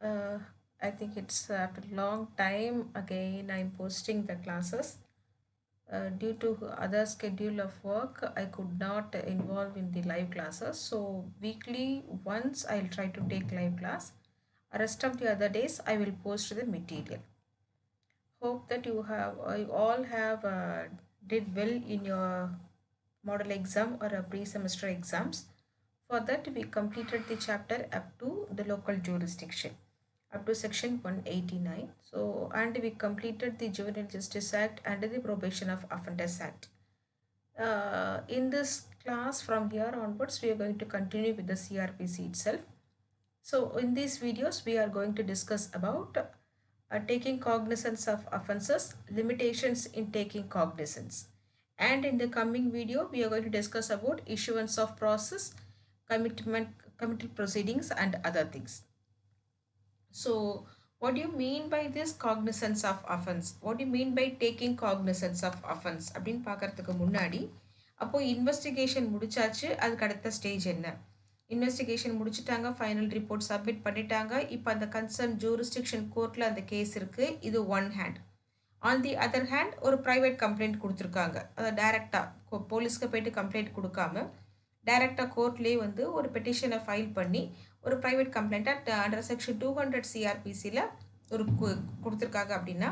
Uh, I think it's after a long time again I'm posting the classes. Due to other schedule of work, I could not involve in the live classes. So weekly once I'll try to take live class. Rest of the other days I will post the material. Hope that you all have did well in your model exam or a pre-semester exams. For that, we completed the chapter up to the local jurisdiction, up to section 189. So, and we completed the Juvenile Justice Act and the Probation of Offenders Act. In this class, from here onwards, we are going to continue with the CRPC itself. So, in these videos, we are going to discuss about taking cognizance of offenses, limitations in taking cognizance. And in the coming video, we are going to discuss about issuance of process, commitment, committal proceedings and other things. So, what do you mean by this cognizance of offense? What do you mean by taking cognizance of offense? அப்படின்னு பார்க்கறதுக்கு முன்னாடி அப்போ investigation முடிச்சாச்சு, அதுக்கு அடுத்த stage என்ன? Investigation முடிச்சுட்டாங்க, final report submit பண்ணிட்டாங்க. இப்போ அந்த கன்சர்ன் ஜூரிஸ்டிக்ஷன் கோர்ட்டில் அந்த கேஸ் இருக்குது. இது one hand. On the other hand ஒரு ப்ரைவேட் கம்ப்ளைண்ட் கொடுத்துருக்காங்க. அதை டைரெக்டாக போலீஸ்க்கு போயிட்டு கம்ப்ளைண்ட் கொடுக்காம டைரெக்டாக கோர்ட்லேயே வந்து ஒரு பெட்டிஷனை ஃபைல் பண்ணி ஒரு ப்ரைவேட் கம்ப்ளைண்ட்டாக அண்டர் செக்ஷன் 200 சிஆர்பிசியில் ஒரு கொடுத்துருக்காங்க அப்படின்னா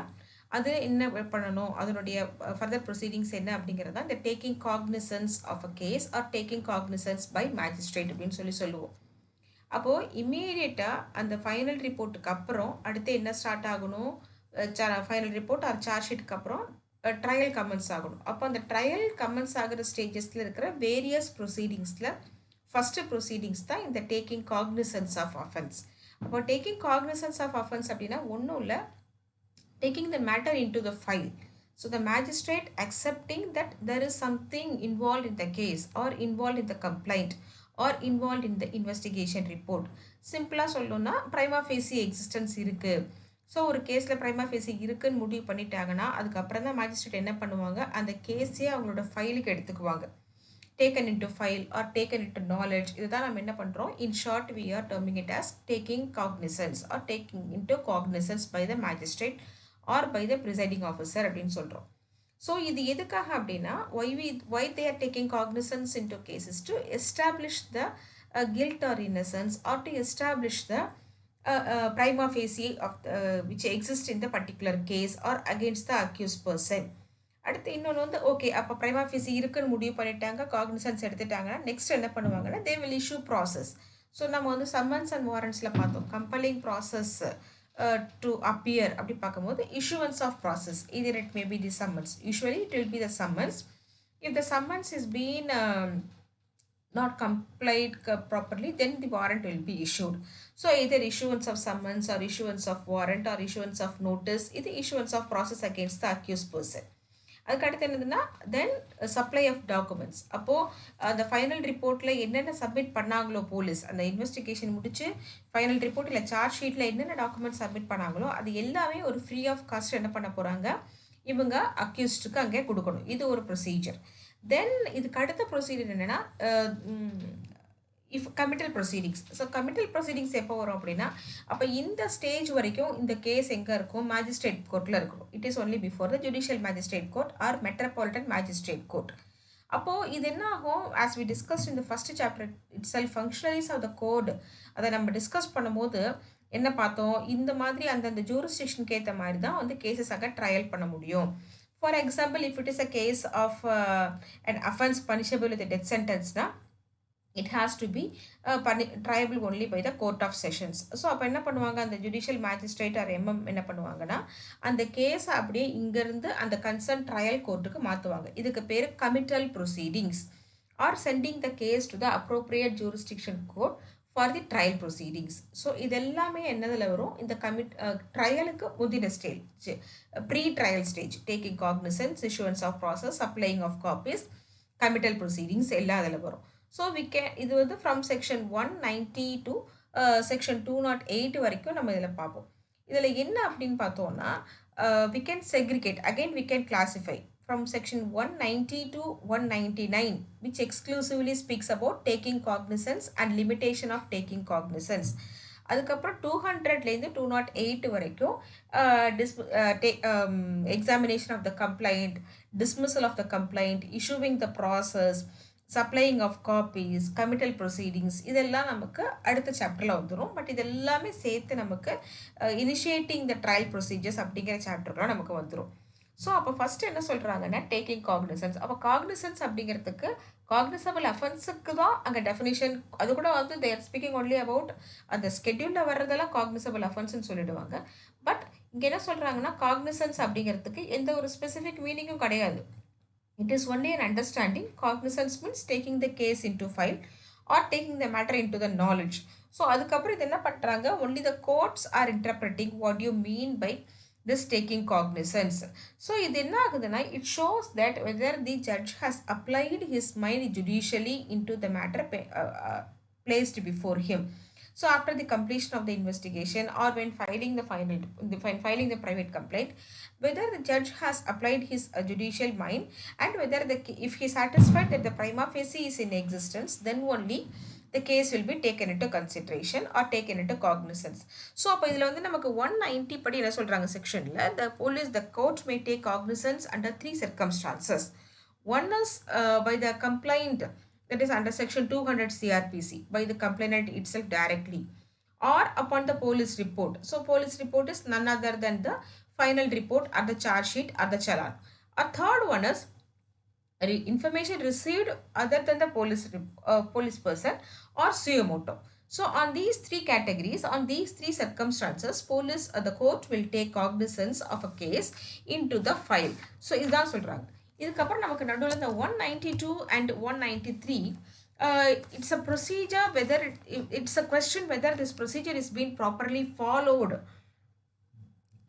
அது என்ன பண்ணணும், அதனுடைய ஃபர்தர் ப்ரொசீடிங்ஸ் என்ன அப்படிங்கிறத இந்த taking cognisance of a case or taking cognisance by magistrate அப்படின்னு சொல்லுவோம். அப்போது இம்மீடியட்டாக அந்த ஃபைனல் ரிப்போர்ட்டுக்கு அப்புறம் அடுத்து என்ன ஸ்டார்ட் ஆகணும், ஃபைனல் ரிப்போர்ட் ஆர் சார்ஜ் ஷீட்டுக்கு அப்புறம் ட்ரையல் கமெண்ட்ஸ் ஆகணும். அப்போ அந்த ட்ரையல் கமெண்ட்ஸ் ஆகிற ஸ்டேஜஸில் இருக்கிற வேரியஸ் ப்ரொசீடிங்ஸில் ஃபஸ்ட்டு ப்ரொசீடிங்ஸ் தான் இந்த டேக்கிங் காக்னிசன்ஸ் ஆஃப் அஃபென்ஸ். அப்போ டேக்கிங் காக்னிசன்ஸ் ஆஃப் அஃபென்ஸ் அப்படின்னா ஒன்றும் இல்லை, taking the matter into the file. So the magistrate accepting that there is something involved in the case or involved in the complaint or involved in the investigation report. சிம்பிளாக சொல்லணும்னா ப்ரைமா Facey existence இருக்குது. So ஒரு கேஸில் ப்ரைமா Facey இருக்குன்னு முடிவு பண்ணிட்டாங்கன்னா அதுக்கப்புறம் தான் மேஜிஸ்ட்ரேட் என்ன பண்ணுவாங்க, அந்த கேஸே அவங்களோட ஃபைலுக்கு எடுத்துக்குவாங்க. taken into file or taken into knowledge. இதுதான் நம்ம என்ன பண்ணுறோம், in short we are terming it as taking cognizance or taking into cognizance by the magistrate or by the presiding officer அப்படின்னு சொல்கிறோம். ஸோ இது எதுக்காக அப்படின்னா why they are taking cognizance into cases to establish the guilt or innocence or to establish the prima facie of which exists in the particular case or against the accused person. அடுத்து இன்னொன்று வந்து okay, அப்போ ப்ரைமா Facey இருக்குன்னு முடிவு பண்ணிட்டாங்க, cognisance எடுத்துட்டாங்கன்னா next என்ன பண்ணுவாங்கன்னா they will issue process. So நம்ம வந்து சம்மன்ஸ் அண்ட் வாரண்ட்ஸில் பார்த்தோம், கம்பலிங் ப்ராசஸ் டு அப்பியர் அப்படி பார்க்கும்போது issuance of process, either it may be the summons. Usually it will be the summons. If the summons is being not complied properly, then the warrant will be issued. So either issuance of summons or issuance of warrant or issuance of notice, இது issuance of process against the accused person. அதுக்கு அடுத்து என்னதுன்னா தென் supply of documents. அப்போது அந்த final ரிப்போர்ட்டில் என்னென்ன submit பண்ணாங்களோ police, அந்த இன்வெஸ்டிகேஷன் முடிச்சு ஃபைனல் ரிப்போர்ட் இல்லை சார்ஜ் ஷீட்டில் என்னென்ன டாக்குமெண்ட்ஸ் சப்மிட் பண்ணாங்களோ அது எல்லாமே ஒரு ஃப்ரீ ஆஃப் காஸ்ட் என்ன பண்ண போகிறாங்க, இவங்க அக்யூஸ்டுக்கு அங்கே கொடுக்கணும். இது ஒரு ப்ரொசீஜர். தென் இதுக்கு அடுத்த ப்ரொசீஜர் என்னென்னா if committal proceedings. So committal proceedings எப்போ வரும் அப்படின்னா அப்போ இந்த ஸ்டேஜ் வரைக்கும் இந்த கேஸ் எங்கே இருக்கும், மேஜிஸ்ட்ரேட் கோர்ட்டில் இருக்கணும். It is only before the judicial magistrate court or metropolitan magistrate court. அப்போது இது என்ன ஆகும், ஆஸ் வி டிஸ்கஸ்ட் இந்த first chapter itself functionaries of the code, அதை நம்ம டிஸ்கஸ் பண்ணும்போது என்ன பார்த்தோம், இந்த மாதிரி அந்தந்த ஜூரிஸ்டிக்ஷனுக்கு ஏற்ற மாதிரி தான் வந்து கேசஸ் அங்கே ட்ரையல் பண்ண முடியும். For example if it is a case of an offence punishable with death சென்டென்ஸ்னா it has to be triable only by the court of sessions. So அப்போ என்ன பண்ணுவாங்க, அந்த ஜுடிஷியல் மேஜிஸ்ட்ரேட் ஆர் எம்எம் என்ன பண்ணுவாங்கன்னா அந்த கேஸை அப்படியே இங்கேருந்து அந்த கன்சர்ன் ட்ரையல் கோர்ட்டுக்கு மாற்றுவாங்க. இதுக்கு பேர் committal proceedings or sending the case to the appropriate jurisdiction court for the trial proceedings. So இதெல்லாமே என்னதில் வரும், இந்த ட்ரையலுக்கு முந்தின stage, pre trial stage, taking cognisance, issuance of process, applying of copies, committal proceedings எல்லாம் அதில் வரும். ஸோ இது வந்து ஃப்ரம் செக்ஷன் 190 டு செக்ஷன் 208 வரைக்கும் நம்ம இதில் பார்ப்போம். இதில் என்ன அப்படின்னு பார்த்தோம்னா we can segregate, again we can classify from section 190 to 199 which exclusively speaks about taking cognizance and limitation of taking cognizance. அதுக்கப்புறம் 200லேருந்து 208 வரைக்கும் examination of the complaint, dismissal of the complaint, issuing the process, supplying of copies, committal proceedings, இதெல்லாம் நமக்கு அடுத்த சாப்டரில் வந்துடும். But இது எல்லாமே சேர்த்து நமக்கு இனிஷியேட்டிங் த ட்ரையல் ப்ரொசீஜர்ஸ் அப்படிங்கிற சாப்டர்லாம் நமக்கு வந்துடும். ஸோ அப்போ ஃபஸ்ட்டு என்ன சொல்கிறாங்கன்னா டேக்கிங் காக்னிசன்ஸ். அப்போ காக்னிசன்ஸ் அப்படிங்கிறதுக்கு காக்னிசபிள் அஃபென்ஸுக்கு தான் அங்கே டெஃபினிஷன். அது கூட வந்து தேர் ஸ்பீக்கிங் ஒன்லி அபவுட் அந்த ஸ்கெட்யூலில் வர்றதெல்லாம் காக்னிசபிள் அஃபென்ஸ்ன்னு சொல்லிடுவாங்க. பட் இங்கே என்ன சொல்கிறாங்கன்னா காக்னிசன்ஸ் அப்படிங்கிறதுக்கு எந்த ஒரு ஸ்பெசிஃபிக் மீனிங்கும் கிடையாது. It is only an understanding. Cognizance means taking the case into file or taking the matter into the knowledge. So அதுக்கப்புறம் இது என்ன பண்ணுறாங்க, only the courts are interpreting what you mean by this taking cognizance. So இது என்ன ஆகுதுன்னா, it shows that whether the judge has applied his mind judicially into the matter placed before him. So after the completion of the investigation or when filing the private complaint, whether the judge has applied his judicial mind and whether if he is satisfied that the prima facie is in existence, then only the case will be taken into consideration or taken into cognizance. So அப்போ இதில் வந்து நமக்கு 190 படி என்ன சொல்கிறாங்க செக்ஷனில், the court may take cognizance under 3 circumstances. One is by the complaint, that is under section 200 CRPC, by the complainant itself directly or upon the police report. So police report is none other than the final report or the charge sheet or the challan. A third one is information received other than the police person or suo motu. So on these three categories, on these three circumstances, the court will take cognizance of a case into the file. So இதுதான் சொல்றாங்க. இதுக்கப்புறம் நமக்கு நடுவில் இந்த 192 and 193, it's a procedure, whether it's a question whether this procedure is being properly followed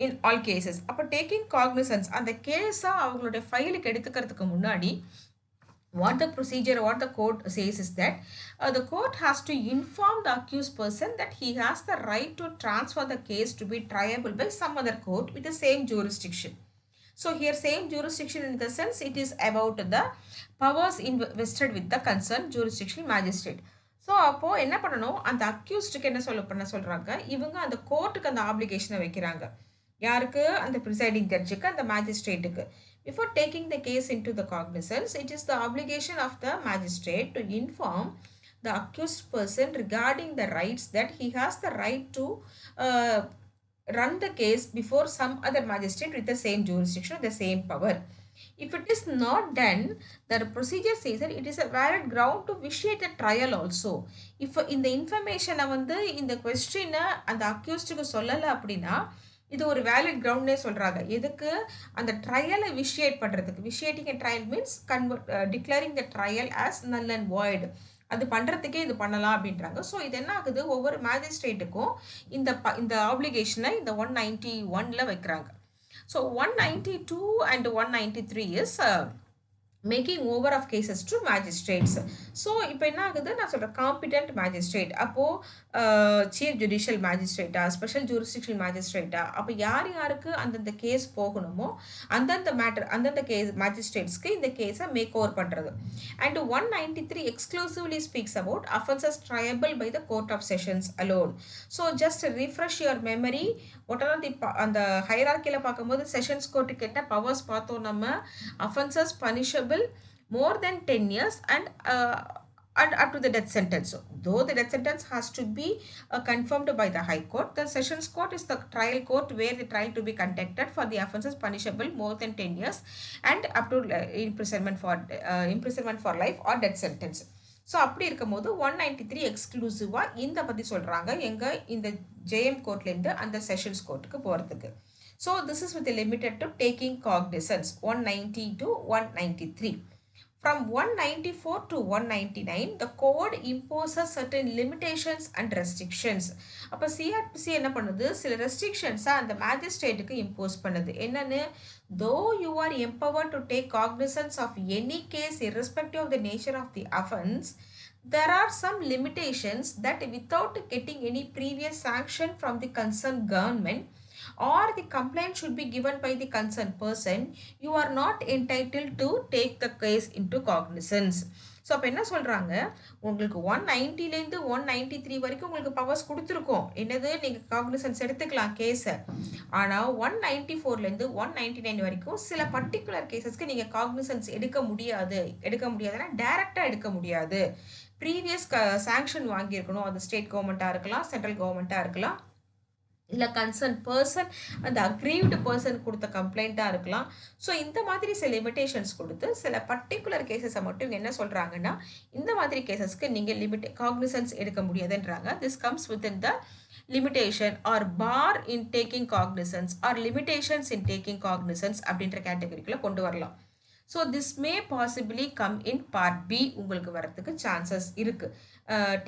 in all cases. அப்போ taking cognisance அந்த கேஸை அவங்களுடைய ஃபைலுக்கு எடுத்துக்கிறதுக்கு முன்னாடி what the court says is that the court has to inform the accused person that he has the right to transfer the case to be triable by some other court with the same jurisdiction. So here same jurisdiction in the sense it is about the powers invested with the concerned jurisdictional magistrate. So அப்போது என்ன பண்ணணும், அந்த அக்யூஸ்டுக்கு என்ன சொல்கிறாங்க, இவங்க அந்த கோர்ட்டுக்கு அந்த ஆப்ளிகேஷனை வைக்கிறாங்க. யாருக்கு, அந்த ப்ரிசைடிங் ஜட்ஜுக்கு, அந்த மேஜிஸ்ட்ரேட்டுக்கு. Before taking the case into the cognizance, it is the obligation of the magistrate to inform the accused person regarding the rights, that he has the right to run the case before some other magistrate with the same jurisdiction, the same power. If it is not done, the procedure says that it is a valid ground to vitiate the trial also. If in the information வந்து இந்த கொஸ்டினை அந்த அக்யூஸ்டுக்கு சொல்லலை அப்படின்னா இது ஒரு valid கிரவுண்டே சொல்கிறாங்க. எதுக்கு, அந்த ட்ரையலை விஷியேட் பண்ணுறதுக்கு. விஷியேட்டிங் a trial means declaring the trial as null and void. அது பண்ணுறதுக்கே இது பண்ணலாம் அப்படின்றாங்க. ஸோ இது என்ன ஆகுது, ஒவ்வொரு மேஜிஸ்ட்ரேட்டுக்கும் இந்த ஆப்ளிகேஷனை இந்த 191 வைக்கிறாங்க. So 192 and 193 is making over of cases to magistrates. So இப்போ என்ன ஆகுது, நான் சொல்கிறேன் காம்பிடென்ட் மேஜிஸ்ட்ரேட், அப்போது சீஃப் ஜுடிஷியல் மேஜிஸ்ட்ரேட்டா, ஸ்பெஷல் ஜூரிஸ்டிக்ஷனல் மேஜிஸ்ட்ரேட்டா, அப்போ யாருக்கு அந்தந்த கேஸ் போகணுமோ அந்தந்த கேஸ் மேஜிஸ்ட்ரேட்ஸ்க்கு இந்த கேஸை மேக் ஓவர் பண்ணுறது. And 193 exclusively speaks about offences triable by the court of sessions alone. So just refresh your memory. ஒட்டலாம் அந்த ஹைரார்க்கியில் பார்க்கும்போது செஷன்ஸ் கோர்ட்டுக்கு என்ன பவர்ஸ் பார்த்தோம் நம்ம, offences punishable more than 10 years and up to the death sentence. So, though the death sentence has to be confirmed by the High Court, the Sessions Court is the trial court where the trial to be conducted for the offences punishable more than 10 years and up to imprisonment for life or death sentence. So அப்படி இருக்கும்போது 193 எக்ஸ்க்ளூசிவாக இந்த பற்றி சொல்கிறாங்க, எங்கே இந்த JM கோர்ட்லேருந்து அந்த sessions கோர்ட்டுக்கு போகிறதுக்கு. So this is with limited to taking cognisance 190 to 193. From 194 to 199, the code imposes certain limitations and restrictions. அப்போ சிஆர்பிசி என்ன பண்ணுது, சில ரெஸ்ட்ரிக்ஷன்ஸை அந்த மேஜிஸ்ட்ரேட்டுக்கு இம்போஸ் பண்ணுது. என்னன்னு, though you are empowered to take cognizance of any case irrespective of the nature of the offense, there are some limitations that without getting any previous sanction from the concerned government or the complaint should be given by the concerned person, you are not entitled to take the case into cognizance. So அப்போ என்ன சொல்கிறாங்க, உங்களுக்கு 190லேருந்து 193 வரைக்கும் உங்களுக்கு powers கொடுத்துருக்கோம். என்னது, நீங்கள் cognisance எடுத்துக்கலாம் கேஸை. ஆனால் 194லேருந்து 199 வரைக்கும் சில பர்டிகுலர் கேசஸ்க்கு நீங்கள் காக்னிசன்ஸ் எடுக்க முடியாதுன்னா டைரெக்டாக எடுக்க முடியாது. ப்ரீவியஸ் சாங்ஷன் வாங்கியிருக்கணும். அது ஸ்டேட் கவர்மெண்ட்டாக இருக்கலாம், சென்ட்ரல் கவர்மெண்ட்டாக இருக்கலாம், இல்லை கன்சர்ன் பர்சன் அந்த அக்ரீவ்டு பர்சன் கொடுத்த கம்ப்ளைண்ட்டாக இருக்கலாம். ஸோ இந்த மாதிரி சில லிமிடேஷன்ஸ் கொடுத்து சில பர்டிகுலர் கேசஸை மட்டும் இங்கே என்ன சொல்கிறாங்கன்னா, இந்த மாதிரி கேசஸ்க்கு நீங்கள் காக்னிசன்ஸ் எடுக்க முடியாதுன்றாங்க. This comes within the limitation or bar in taking cognizance or limitations in taking cognizance அப்படின்ற கேட்டகரிக்குள்ள கொண்டு வரலாம். So this may possibly come in part B, உங்களுக்கு வரத்துக்கு சான்சஸ் இருக்கு.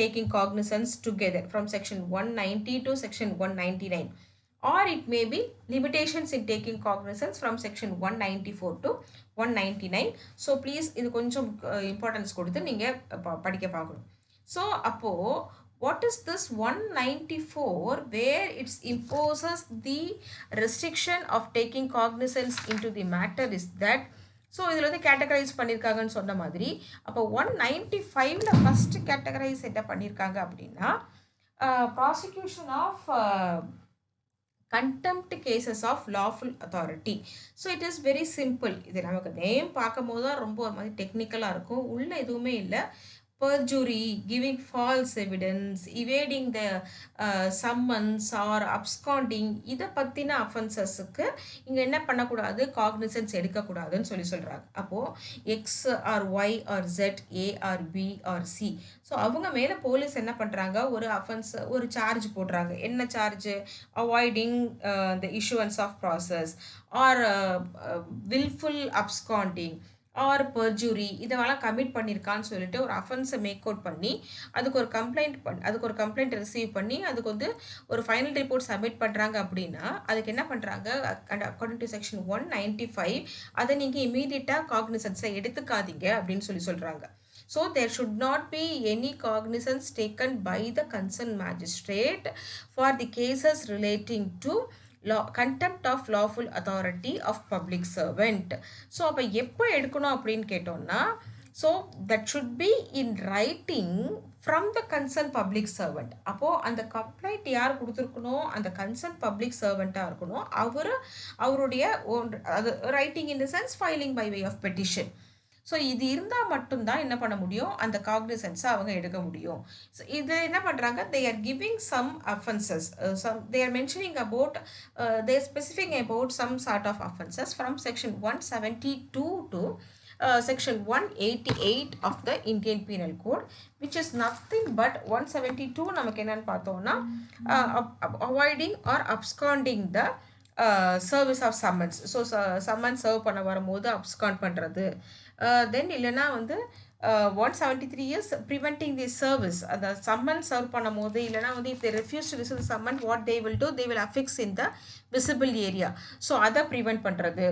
Taking cognisance together from section 190 to section 199, or it may be limitations in taking cognizance from section 194 to 199. So please இது கொஞ்சம் importance கொடுத்து நீங்கள் படிக்க பார்க்கணும். ஸோ அப்போது what is this 194 where it imposes the restriction of taking cognizance into the matter is that, so இதில் வந்து categorise பண்ணியிருக்காங்கன்னு சொன்ன மாதிரி, அப்போ 195ல் ஃபஸ்ட்டு கேட்டகரைஸ் என்ன பண்ணியிருக்காங்க அப்படின்னா, prosecution of contempt cases of lawful authority. So it is very simple. இது நமக்கு நேம் பார்க்கும் போது தான் ரொம்ப ஒரு மாதிரி டெக்னிக்கலாக இருக்கும், உள்ள எதுவுமே இல்லை. perjury, giving false evidence, evading the summons or absconding, இதை பற்றின அஃபென்சஸுக்கு இங்கே என்ன பண்ணக்கூடாது, காக்னிசன்ஸ் எடுக்கக்கூடாதுன்னு சொல்கிறாங்க. அப்போது X or Y or Z, A or B or C, so அவங்க மேலே போலீஸ் என்ன பண்ணுறாங்க, ஒரு அஃபென்ஸ் ஒரு சார்ஜ் போடுறாங்க. என்ன charge, avoiding the issuance of process or wilful absconding or perjury, இதெல்லாம் கமிட் பண்ணியிருக்கான்னு சொல்லிட்டு ஒரு அஃபென்ஸை மேக் அவுட் பண்ணி அதுக்கு ஒரு கம்ப்ளைண்ட் ரிசீவ் பண்ணி அதுக்கு வந்து ஒரு ஃபைனல் ரிப்போர்ட் சப்மிட் பண்ணுறாங்க. அப்படின்னா அதுக்கு என்ன பண்ணுறாங்க, அக்கார்டிங் டு செக்ஷன் 195 அதை நீங்கள் இமீடியட்டாக காக்னிசன்ஸை எடுத்துக்காதீங்க அப்படின்னு சொல்கிறாங்க. So there should not be any cognizance taken by the concerned magistrate for the cases relating to contempt of lawful authority of public servant. So அப்போ எப்போ எடுக்கணும் அப்படின்னு கேட்டோம்னா, so that should be in writing from the concern public servant. அப்போது அந்த complaint யார் கொடுத்துருக்கணும், அந்த கன்சர்ன் பப்ளிக் சர்வெண்ட்டாக இருக்கணும். அவருடைய அது writing in the sense filing by way of petition. So இது இருந்தால் மட்டும்தான் என்ன பண்ண முடியும், அந்த காக்னிசன்ஸை அவங்க எடுக்க முடியும். ஸோ இது என்ன பண்ணுறாங்க, they are giving some offences, they are mentioning about, they are specifying about some sort of offences from section 172 to section 188 of the Indian Penal Code, which is nothing but 172 நமக்கு என்னன்னு பார்த்தோம்னா, avoiding or absconding the service of summons. So summon serve பண்ண வரும்போது abscond பண்ணுறது. Then இல்லைன்னா வந்து 173 years preventing the service, அந்த summon serve பண்ணும் போது இல்லைனா வந்து if they refuse to receive summon, what they will do, they will affix in the visible area. So அதை ப்ரிவெண்ட் பண்ணுறது.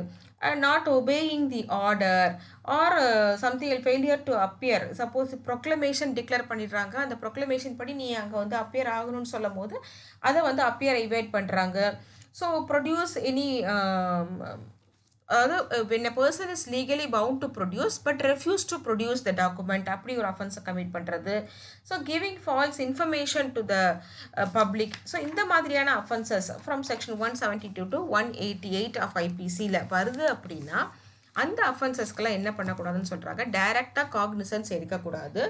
Not obeying the order or something failure to appear. Suppose proclamation declare பண்ணிடுறாங்க, அந்த proclamation படி நீ அங்கே வந்து appear ஆகணும்னு சொல்லும் போது அதை வந்து அப்பியர் இவேட் பண்ணுறாங்க. ஸோ ப்ரொடியூஸ் எனி, அதாவது when a person is legally bound to produce but refuse to produce the document, அப்படி ஒரு அஃபென்ஸை கமிட் பண்ணுறது. So giving false information to the public. So இந்த மாதிரியான offences from section 172 to 188 of ஐபிசியில் வருது. அப்படின்னா அந்த அஃபென்சஸ்க்கெல்லாம் என்ன பண்ணக்கூடாதுன்னு சொல்கிறாங்க, டைரெக்டாக காக்னிசன்ஸ் எடுக்கக்கூடாது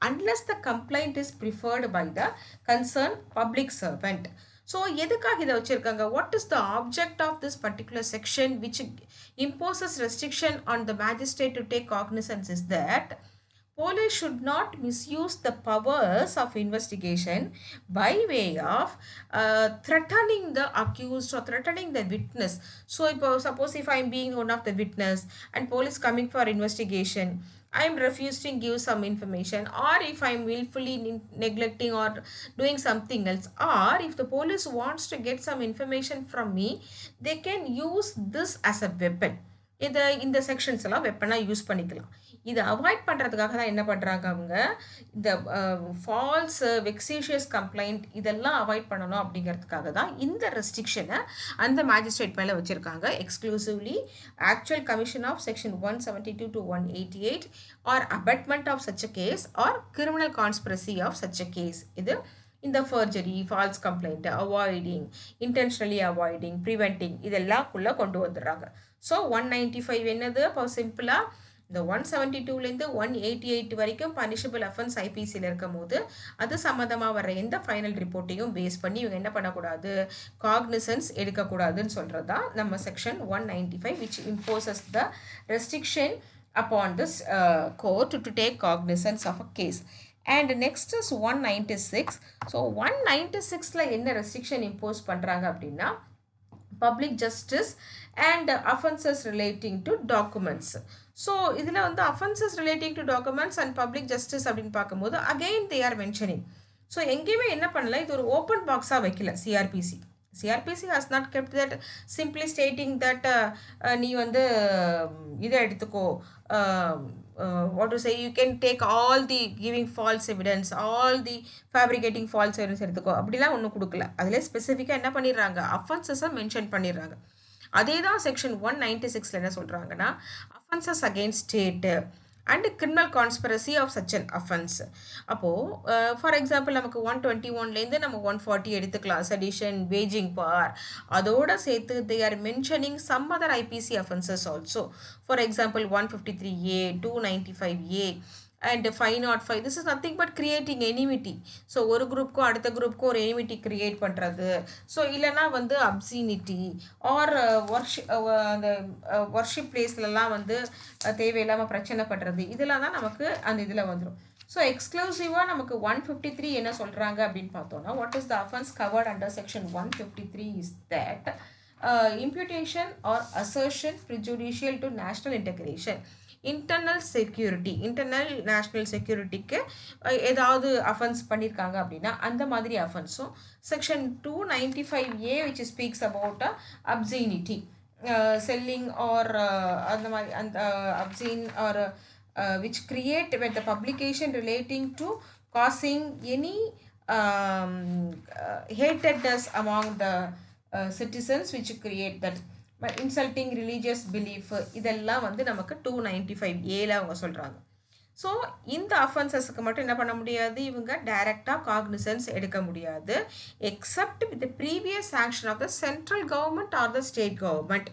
unless the complaint is preferred by the concern public servant. So எதுக்காக இதை வச்சுருக்காங்க, what is the object of this particular section which imposes restriction on the magistrate to take cognizance is that police should not misuse the powers of investigation by way of threatening the accused or threatening the witness. So suppose if I am being one of the witness and police coming for investigation, I am refusing to give some information, or if I am willfully neglecting or doing something else, or if the police wants to get some information from me, they can use this as a weapon. இந்த sections எல்லாம் வெப்பனாக use பண்ணிக்கலாம். இதை avoid பண்ணுறதுக்காக தான் என்ன பண்ணுறாங்க அவங்க, இந்த ஃபால்ஸ் வெக்ஸேஷியஸ் கம்ப்ளைண்ட் இதெல்லாம் அவாய்ட் பண்ணணும் அப்படிங்கிறதுக்காக தான் இந்த ரெஸ்ட்ரிக்ஷனை அந்த மேஜிஸ்ட்ரேட் மேலே வச்சுருக்காங்க. Exclusively actual commission of section 172 to 188 or abetment of such a case or criminal conspiracy of such a case. இது இந்த forgery, false complaint, avoiding, intentionally avoiding, preventing இதெல்லாம்குள்ளே கொண்டு வந்துடுறாங்க. ஸோ 195 என்னது, அப்போ சிம்பிளாக இந்த 172லேருந்து 188 வரைக்கும் பனிஷபிள் அஃபென்ஸ் ஐபிசியில் இருக்கும் போது அது சம்மந்தமாக வர எந்த ஃபைனல் ரிப்போர்ட்டையும் பேஸ் பண்ணி இவங்க என்ன பண்ணக்கூடாது, காக்னிசன்ஸ் எடுக்கக்கூடாதுன்னு சொல்கிறது தான் நம்ம section 195 which imposes the restriction upon this court to take cognizance of a case. And next is 196. So 196ல என்ன ரெஸ்ட்ரிக்ஷன் இம்போஸ் பண்ணுறாங்க அப்படின்னா, public justice and offences relating to documents. So இதில் வந்து offences relating to documents and public justice அப்படின்னு பார்க்கும்போது again they are mentioning. So எங்கேயுமே என்ன பண்ணல, இது ஒரு ஓப்பன் பாக்ஸாக வைக்கல. CrPC has not kept that simply stating that நீ வந்து இதை எடுத்துக்கோ, what to say, you can take all the giving false evidence, all the fabricating false evidence எடுத்துக்கோ அப்படிலாம் ஒன்றும் கொடுக்கல. அதில் ஸ்பெசிஃபிக்காக என்ன பண்ணிடுறாங்க, அஃபென்சஸை மென்ஷன் பண்ணிடுறாங்க. அதே தான் செக்ஷன் 196ல் என்ன சொல்கிறாங்கன்னா, offences against state and criminal conspiracy of such an offence. அப்போது ஃபார் எக்ஸாம்பிள் நமக்கு 121லேருந்து நம்ம 140 எடுத்துக்கலாம், செடிஷன், வேஜிங் பார், அதோடு சேர்த்து they are mentioning some other IPC offences also. For example 153A, 295A and 505. This is nothing but creating enmity. So ஒரு குரூப்புக்கும் அடுத்த குரூப்புக்கும் ஒரு enmity கிரியேட் பண்ணுறது. ஸோ இல்லைனா வந்து அப்சீனிட்டி ஆர் அந்த வர்ஷிப் பிளேஸ்லலாம் வந்து தேவையில்லாமல் பிரச்சனை பண்ணுறது, இதெல்லாம் தான் நமக்கு அந்த இதில் வந்துடும். ஸோ எக்ஸ்க்ளூசிவாக நமக்கு 153 என்ன சொல்கிறாங்க அப்படின்னு பார்த்தோன்னா, what is the offence covered under section 153 is that imputation or assertion prejudicial to national integration, internal national செக்யூரிட்டிக்கு ஏதாவது அஃபென்ஸ் பண்ணியிருக்காங்க அப்படின்னா அந்த மாதிரி அஃபென்ஸும் section 295A which speaks about obscenity, selling or அந்த மாதிரி அந்த obscene or which create when the publication relating to causing any hatredness among the citizens which create that insulting religious belief, இதெல்லாம் வந்து நமக்கு 295Aல அவங்க சொல்கிறாங்க. ஸோ இந்த அஃபென்சஸுக்கு மட்டும் என்ன பண்ண முடியாது, இவங்க டைரெக்டாக காக்னிசன்ஸ் எடுக்க முடியாது except with the previous action of the central government or the state government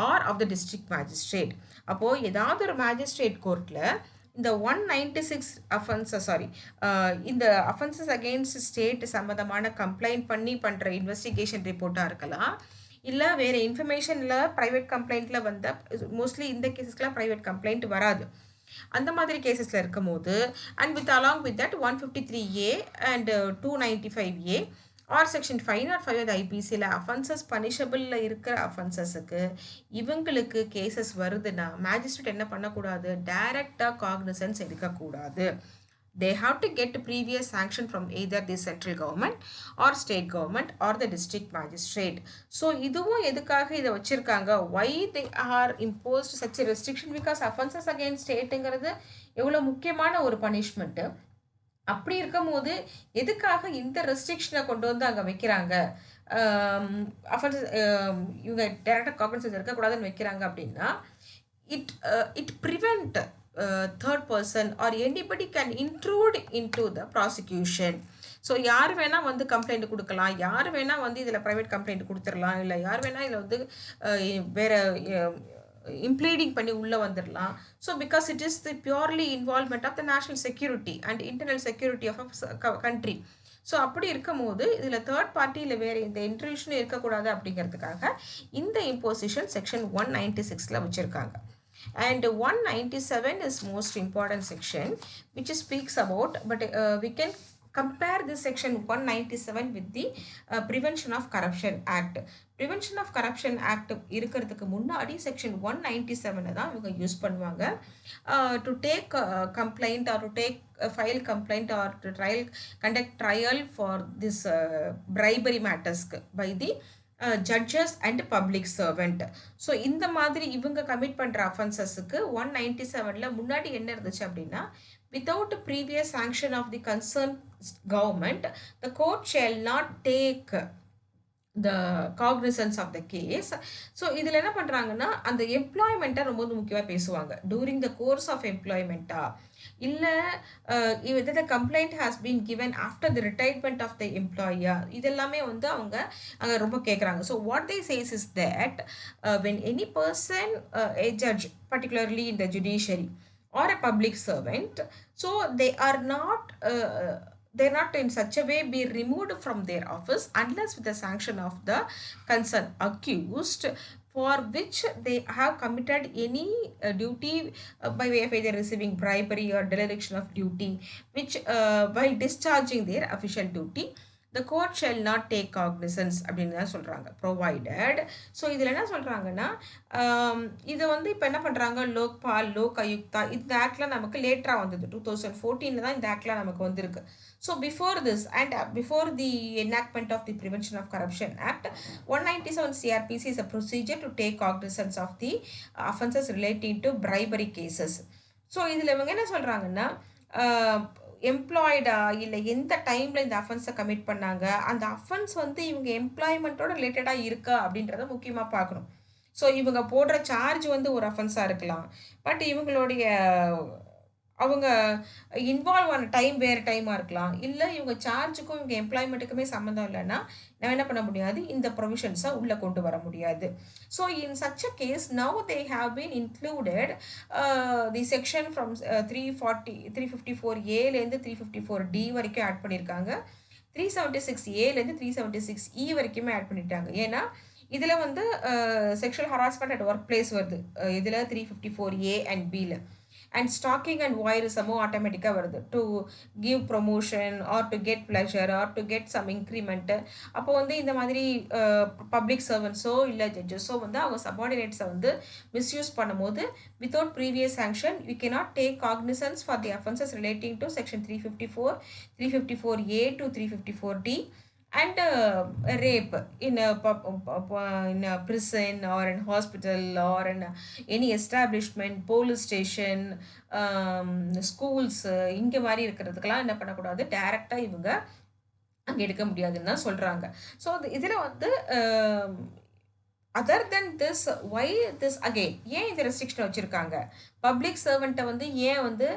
or of the district magistrate. அப்போது ஏதாவது ஒரு மேஜிஸ்ட்ரேட் கோர்ட்டில் இந்த 196 அஃபென்சஸ் இந்த அஃபென்சஸ் அகெயின்ஸ்ட் ஸ்டேட் சம்மந்தமான கம்ப்ளைண்ட் பண்ணி பண்ணுற இன்வெஸ்டிகேஷன் ரிப்போர்ட்டாக இருக்கலாம், இல்லை வேறு இன்ஃபர்மேஷன் இல்லை ப்ரைவேட் கம்ப்ளைண்ட்டில் வந்த, மோஸ்ட்லி இந்த கேஸஸ்க்கெலாம் ப்ரைவேட் கம்ப்ளைண்ட் வராது. அந்த மாதிரி கேசஸில் இருக்கும் போது and with along with that 153A and 295A or section 505 ஐபிசியில் அஃபென்சஸ் பனிஷபிளில் இருக்கிற அஃபென்சஸுக்கு இவங்களுக்கு கேசஸ் வருதுன்னா மேஜிஸ்ட்ரேட் என்ன பண்ணக்கூடாது, டைரெக்டாக காக்னிசன்ஸ் எடுக்கக்கூடாது. They have to get previous sanction from either the central government or state government or the district magistrate. So இதுவும் எதுக்காக இதை வச்சுருக்காங்க, why they are imposed such a restriction, because offenses against stateங்கிறது எவ்வளோ முக்கியமான ஒரு பனிஷ்மெண்ட்டு. அப்படி இருக்கும் போது எதுக்காக இந்த ரெஸ்ட்ரிக்ஷனை கொண்டு வந்து அங்கே வைக்கிறாங்க, அஃபென்சஸ் இவங்க டைரெக்டாக காக்னிசன்ஸ் இருக்கக்கூடாதுன்னு வைக்கிறாங்க அப்படின்னா, it prevent third person or anybody can intrude into the prosecution. So யார் வேணால் வந்து கம்ப்ளைண்ட் கொடுக்கலாம், யார் வேணால் வந்து இதில் ப்ரைவேட் கம்ப்ளைண்ட் கொடுத்துடலாம், இல்லை யார் வேணால் இதில் வந்து வேறு இம்ப்ளீடிங் பண்ணி உள்ளே வந்துடலாம். So because it is the purely involvement of the national security and internal security of a country. So அப்படி இருக்கும் போது இதில் தேர்ட் பார்ட்டியில் வேறு இந்த இன்ட்ரூஷன் இருக்கக்கூடாது அப்படிங்கிறதுக்காக இந்த இம்போசிஷன் செக்ஷன் 196ல் வச்சுருக்காங்க. And 197 is most important section which speaks about, but we can compare this section 197 with the Prevention of Corruption Act. Prevention of Corruption Act இருக்கிறதுக்கு முன்னாடி செக்ஷன் 197 தான் இவங்க யூஸ் பண்ணுவாங்க to take complaint or to take file complaint or to conduct trial for this bribery matters by the judges and public servant. So இந்த மாதிரி இவங்க commit பண்ணுற அஃபென்சஸுக்கு 197ல் முன்னாடி என்ன இருந்துச்சு அப்படின்னா, without previous sanction of the concerned government, the court shall not take the cognizance of the case. So இதில் என்ன பண்ணுறாங்கன்னா, அந்த எம்ப்ளாய்மெண்ட்டை ரொம்ப முக்கியமாக பேசுவாங்க. டூரிங் த கோர்ஸ் ஆஃப் எம்ப்ளாய்மெண்ட்டா, இல்லை whether the complaint has been given after the retirement of the employer, இதெல்லாமே வந்து அவங்க அங்கே ரொம்ப கேட்குறாங்க. So what they says is that when any person, a judge particularly in the judiciary or a public servant, so they are not they're not in such a way be removed from their office unless with the sanction of the concerned accused, for which they have committed any duty by way of either receiving bribery or dereliction of duty, which while discharging their official duty, the court shall not take cognizance அப்படின்னு தான் சொல்கிறாங்க. Provided. So இதில் என்ன சொல்கிறாங்கன்னா, இதை வந்து இப்போ என்ன பண்ணுறாங்க, லோக்பால், லோக் ஆயுக்தா, இந்த ஆக்ட்லாம் நமக்கு லேட்டராக வந்தது. 2014 தான் இந்த ஆக்ட்லாம் நமக்கு வந்திருக்கு. So before this and before the enactment of the Prevention of Corruption Act, 197 CRPC is a procedure to take cognizance of the offenses relating to bribery cases. So இதில் இவங்க என்ன சொல்கிறாங்கன்னா, எம்ப்ளாய்டா இல்லை எந்த டைமில் இந்த அஃபென்ஸை கமிட் பண்ணாங்க, அந்த அஃபென்ஸ் வந்து இவங்க எம்ப்ளாய்மெண்ட்டோட ரிலேட்டடாக இருக்கா அப்படின்றத முக்கியமாக பார்க்கணும். ஸோ இவங்க போடுற சார்ஜ் வந்து ஒரு அஃபென்ஸாக இருக்கலாம், பட் இவங்களுடைய அவங்க இன்வால்வ் ஆன டைம் வேறு டைமாக இருக்கலாம், இல்லை இவங்க சார்ஜுக்கும் இவங்க எம்ப்ளாய்மெண்ட்டுக்குமே சம்மந்தம் இல்லைன்னா நம்ம என்ன பண்ண முடியாது, இந்த ப்ரொவிஷன்ஸை உள்ளே கொண்டு வர முடியாது. So in such a case now they have been included the section from 354A - 354D வரைக்கும் ஆட் பண்ணியிருக்காங்க. 376A - 376E வரைக்குமே ஆட் பண்ணிட்டாங்க. ஏன்னா இதில் வந்து sexual harassment at workplace வருது, இதில் 354A and Bல. அண்ட் ஸ்டாக்கிங் அண்ட் வாய்ரிசமும் ஆட்டோமேட்டிக்காக வருது, to give promotion or to get pleasure or to get some increment. அப்போ வந்து இந்த மாதிரி பப்ளிக் சர்வன்ஸோ இல்லை ஜட்ஜஸோ வந்து அவங்க சபார்டினேட்ஸை வந்து மிஸ்யூஸ் பண்ணும்போது without previous sanction you cannot take cognisance for the offences relating to section 354, 354A to 354D. And rape in a prison or in hospital or in any establishment, police station, schools, இங்கே மாதிரி இருக்கிறதுக்கெல்லாம் என்ன பண்ணக்கூடாது, டைரெக்டாக இவங்க அங்கே எடுக்க முடியாதுன்னு தான் சொல்கிறாங்க. ஸோ இதில் வந்து other then this why this again ஏன் இந்த ரெஸ்ட்ரிக்ஷன் வச்சுருக்காங்க, பப்ளிக் சர்வெண்ட்டை வந்து ஏன் வந்து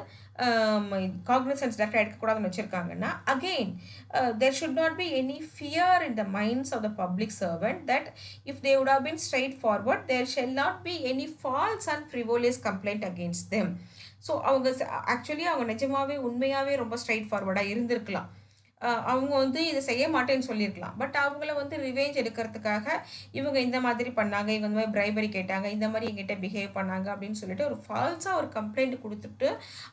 காக்னிசன்ஸ் டேரக்டாக எடுக்கக்கூடாதுன்னு வச்சுருக்காங்கன்னா, again there should not be any fear in the minds of the public servant that if they would have been straightforward, there shall not be any false and frivolous complaint against them. So அவங்க actually அவங்க நிஜமாகவே உண்மையாகவே ரொம்ப straight ஃபார்வர்டாக இருந்திருக்கலாம், அவங்க வந்து இதை செய்ய மாட்டேன்னு சொல்லியிருக்கலாம், பட் அவங்கள வந்து ரிவேஞ்ச் எடுக்கிறதுக்காக இவங்க இந்த மாதிரி பண்ணாங்க, இவங்க இந்த மாதிரி பிரைபரி கேட்டாங்க, இந்த மாதிரி எங்கிட்ட பிஹேவ் பண்ணாங்க அப்படின்னு சொல்லிட்டு ஒரு ஃபால்ஸாக ஒரு கம்ப்ளைண்ட் கொடுத்துட்டு,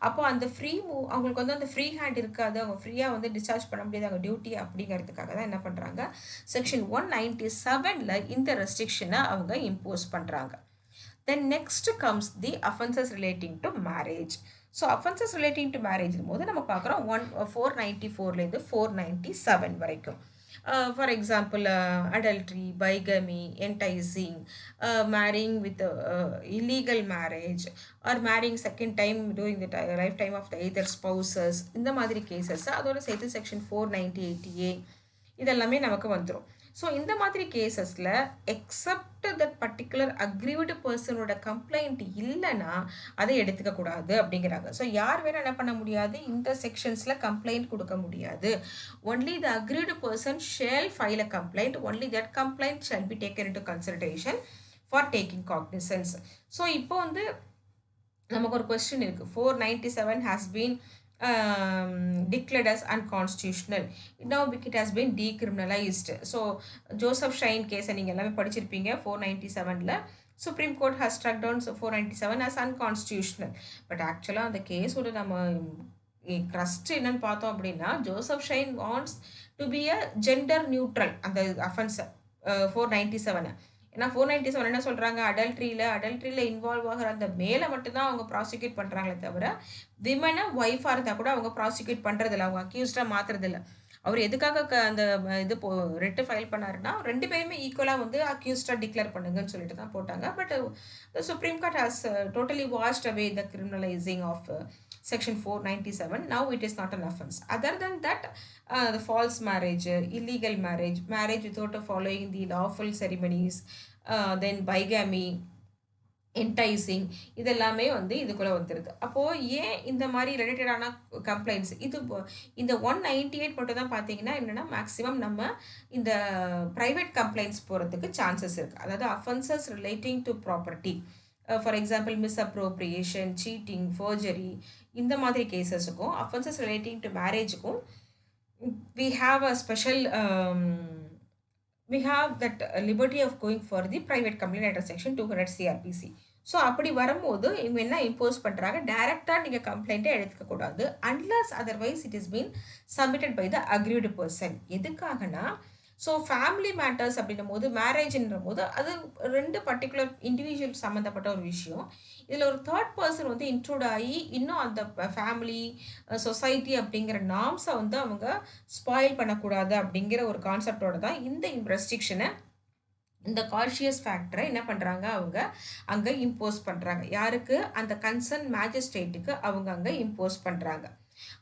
அப்போ அந்த ஃப்ரீ அவங்களுக்கு வந்து அந்த ஃப்ரீ ஹேண்ட் இருக்காது, அவங்க ஃப்ரீயாக வந்து டிஸ்சார்ஜ் பண்ண முடியாது அவங்க டியூட்டி அப்படிங்கிறதுக்காக தான் என்ன பண்ணுறாங்க, செக்ஷன் 197ல் இந்த ரெஸ்ட்ரிக்ஷனை அவங்க இம்போஸ் பண்ணுறாங்க. Then next comes the offenses relating to marriage. So offences relating to marriage போது நம்ம பார்க்குறோம் 494 497 வரைக்கும். For example adultery, bigamy, enticing, marrying with illegal marriage or marrying second time during the life time of the either spouses, இந்த மாதிரி cases அதோட சேர்த்து section 498A இதெல்லாமே நமக்கு வந்துடும். ஸோ இந்த மாதிரி கேசஸில் எக்ஸப்ட் தட் பர்டிகுலர் அக்ரீவ்டு பர்சனோட கம்ப்ளைண்ட் இல்லைன்னா அதை எடுத்துக்கக்கூடாது அப்படிங்கிறாங்க. ஸோ யார் வேணால் என்ன பண்ண முடியாது, இந்த செக்ஷன்ஸில் கம்ப்ளைண்ட் கொடுக்க முடியாது. Only the aggrieved person shall file a complaint, only that complaint shall be taken into consideration for taking cognizance. So இப்போ வந்து நமக்கு ஒரு கொஸ்டின் இருக்குது, 497 has been declared as unconstitutional. Now it has been decriminalized. So Joseph Shine case நீங்கள் எல்லாமே படிச்சிருப்பீங்க, 497ல supreme court has struck down 497 as unconstitutional. But ஆக்சுவலாக அந்த கேஸோட நம்ம க்ரஸ்ட் என்னன்னு பார்த்தோம் அப்படின்னா, Joseph Shine wants to be a gender neutral அந்த அஃபென்ஸை 497. ஏன்னா 497 என்ன சொல்கிறாங்க, அடல்ட்ரியில் இன்வால்வ் ஆகிற அந்த மேலே மட்டும்தான் அவங்க ப்ராசிக்யூட் பண்ணுறாங்களே தவிர விமனை ஒய்ஃபாக இருந்தால் கூட அவங்க ப்ராசிக்யூட் பண்ணுறதில்ல, அவங்க அக்யூஸ்டாக மாற்றுறதில்ல. அவர் எதுக்காக அந்த இது ரெட்டு ஃபைல் பண்ணாருன்னா 2 பேருமே ஈக்குவலா வந்து அக்யூஸ்டா டிக்ளேர் பண்ணுங்கன்னு சொல்லிட்டு தான் போட்டாங்க. But the Supreme Court has totally washed away the criminalizing of Section 497. Now it is not an offense. Other than that, the false marriage, illegal marriage, marriage without following the lawful ceremonies, then bigamy, enticing இதெல்லாமே வந்து இதுக்குள்ளே வந்துருக்கு. அப்போது ஏன் இந்த மாதிரி ரிலேட்டடான complaints இது இந்த 198 மட்டும் தான் பார்த்தீங்கன்னா என்னென்னா மேக்ஸிமம் நம்ம இந்த ப்ரைவேட் கம்ப்ளைண்ட்ஸ் போகிறதுக்கு சான்சஸ் இருக்குது. அதாவது offences relating to property, for example misappropriation, cheating, forgery, இந்த மாதிரி கேசஸுக்கும் அஃபென்சஸ் ரிலேட்டிங் டு மேரேஜுக்கும் we have a special we have that liberty of going for the private complaint under section 200 CRPC. So அப்படி வரும்போது இவங்க என்ன இம்போஸ் பண்ணுறாங்க, டைரெக்டாக நீங்கள் கம்ப்ளைண்ட்டே எடுத்துக்கக்கூடாது unless otherwise it is been submitted by the aggrieved person. எதுக்காகனா ஸோ ஃபேமிலி மேட்டர்ஸ் அப்படின்னும் போது மேரேஜ்ன்ற போது அது 2 பர்டிகுலர் இண்டிவிஜுவல் சம்மந்தப்பட்ட ஒரு விஷயம். இதில் ஒரு தேர்ட் பர்சன் வந்து இன்க்ளூட் ஆகி இன்னும் அந்த ஃபேமிலி சொசைட்டி அப்படிங்கிற நார்ம்ஸை வந்து அவங்க ஸ்பாயில் பண்ணக்கூடாது அப்படிங்கிற ஒரு கான்செப்டோட தான் இந்த ரெஸ்ட்ரிக்ஷனை, இந்த கான்ஷியஸ் ஃபேக்டரை என்ன பண்ணுறாங்க அவங்க அங்கே இம்போஸ் பண்ணுறாங்க. யாருக்கு? அந்த கன்சர்ன் மேஜிஸ்ட்ரேட்டுக்கு அவங்க அங்கே இம்போஸ் பண்ணுறாங்க.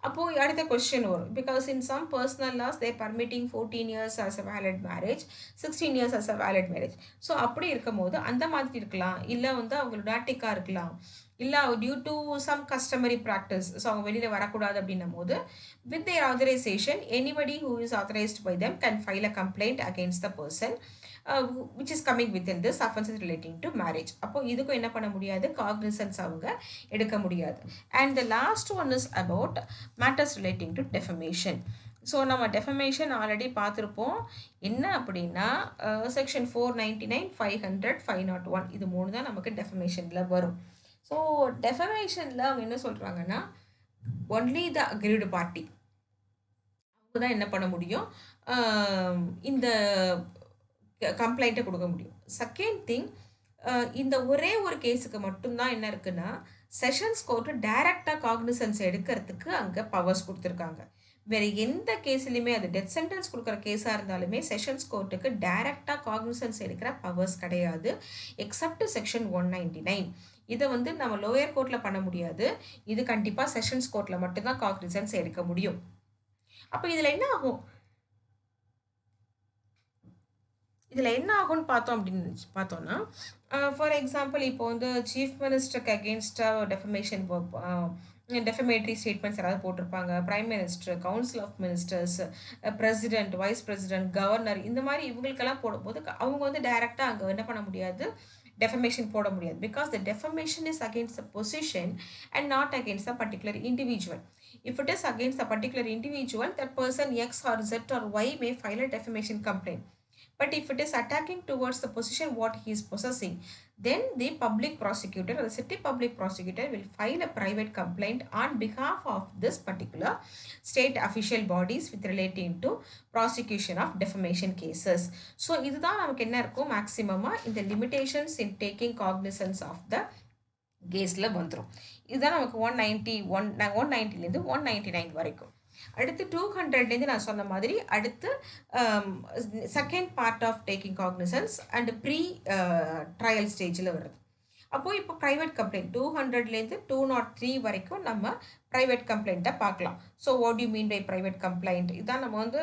அப்போது அடுத்த கொஸ்டின் வரும், because in some personal loss there permitting 14 years as a valid marriage, 16 years as a valid marriage. So அப்படி இருக்கும் போது அந்த மாதிரி இருக்கலாம், இல்லை வந்து அவங்க லுனாட்டிக்காக இருக்கலாம், இல்லை due to some customary practice, so அவங்க வெளியில் வரக்கூடாது அப்படின்னும் போது with their authorization anybody who is authorized by them can file a complaint against the person which is coming within this offenses relating to marriage. அப்போ இதுக்கும் என்ன பண்ண முடியாது, காக்னிசன்ஸ் அவங்க எடுக்க முடியாது. and the last one is about matters relating to defamation. So நம்ம defamation already பார்த்துருப்போம். என்ன அப்படின்னா செக்ஷன் 499, 500, 501 இது 3 தான் நமக்கு டெஃபமேஷனில் வரும். ஸோ டெஃபமேஷனில் அவங்க என்ன சொல்கிறாங்கன்னா ஒன்லி த அக்ரீடு பார்ட்டி அவங்க தான் என்ன பண்ண முடியும், இந்த கம்ப்ளைண்ட்டை கொடுக்க முடியும். செகண்ட் திங், இந்த ஒரே ஒரு கேஸுக்கு மட்டும்தான் என்ன இருக்குன்னா செஷன்ஸ் கோர்ட்டு டைரக்டாக காக்னிசன்ஸ் எடுக்கிறதுக்கு அங்கே பவர்ஸ் கொடுத்துருக்காங்க. வேறு எந்த கேஸ்லையுமே அது டெத் சென்டென்ஸ் கொடுக்குற கேஸாக இருந்தாலுமே செஷன்ஸ் கோர்ட்டுக்கு டைரக்டாக காக்னிசன்ஸ் எடுக்கிற பவர்ஸ் கிடையாது, எக்ஸப்ட் செக்ஷன் 199. இதை வந்து நம்ம லோயர் கோர்ட்டில் பண்ண முடியாது, இது கண்டிப்பாக செஷன்ஸ் கோர்ட்டில் மட்டும்தான் காக்னிசன்ஸ் எடுக்க முடியும். அப்போ இதில் என்ன ஆகும், இதில் என்ன ஆகும்னு பார்த்தோம் அப்படின்னு பார்த்தோன்னா, ஃபார் எக்ஸாம்பிள் இப்போ வந்து சீஃப் மினிஸ்டருக்கு அகெயின்ஸ்டாக டெஃபமேஷன் டெஃபமேட்ரி ஸ்டேட்மெண்ட்ஸ் யாராவது போட்டிருப்பாங்க, prime minister, council of ministers, president, vice president, governor, இந்த மாதிரி இவங்களுக்கெல்லாம் போடும்போது அவங்க வந்து டைரெக்டாக அங்கே என்ன பண்ண முடியாது, defamation போட முடியாது, because the defamation is against the position and not against a particular individual. If it is against a particular individual, that person X or Z or Y may file a defamation complaint. But if it is attacking towards the position what he is possessing, then the public prosecutor or the city public prosecutor will file a private complaint on behalf of this particular state official bodies with relating to prosecution of defamation cases. So இதுதான் நமக்கு என்ன இருக்கும், மேக்ஸிமமா இந்த limitations in taking cognizance of the கேஸில் வந்துடும். இதுதான் நமக்கு 190லேருந்து 199 வரைக்கும். அடுத்து 200லேருந்து நான் சொன்ன மாதிரி அடுத்து second part of taking cognizance and pre trial ஸ்டேஜில் வருது. அப்போது இப்போ ப்ரைவேட் கம்ப்ளைண்ட் 200லேருந்து 203 வரைக்கும் நம்ம ப்ரைவேட் கம்ப்ளைண்ட்டை பார்க்கலாம். So what you mean by private complaint, இதான் நம்ம வந்து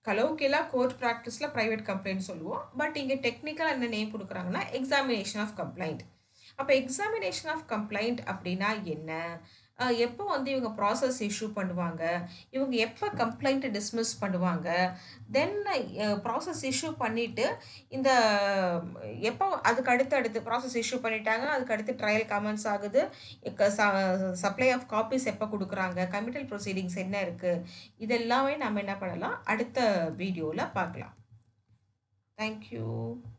கலோக்கியலாக கோர்ட் ப்ராக்டிஸில் ப்ரைவேட் கம்ப்ளைண்ட் சொல்லுவோம். பட் இங்கே டெக்னிக்கலாக என்ன நேம் கொடுக்குறாங்கன்னா எக்ஸாமினேஷன் ஆஃப் கம்ப்ளைண்ட். அப்போ எக்ஸாமினேஷன் ஆஃப் கம்ப்ளைண்ட் அப்படின்னா என்ன, எப்போ வந்து இவங்க ப்ராசஸ் இஷ்யூ பண்ணுவாங்க, இவங்க எப்போ கம்ப்ளைண்ட்டை டிஸ்மிஸ் பண்ணுவாங்க, தென் ப்ராசஸ் இஷ்யூ பண்ணிவிட்டு இந்த எப்போ அதுக்கு அடுத்து ப்ராசஸ் இஷ்யூ பண்ணிட்டாங்க, அதுக்கு அடுத்து ட்ரையல் கமெண்ட்ஸ் ஆகுது, சப்ளை ஆஃப் காப்பீஸ் எப்போ கொடுக்குறாங்க, கமிட்டல் ப்ரொசீடிங்ஸ் என்ன இருக்குது, இதெல்லாமே நம்ம என்ன பண்ணலாம் அடுத்த வீடியோவில் பார்க்கலாம். தேங்க்யூ.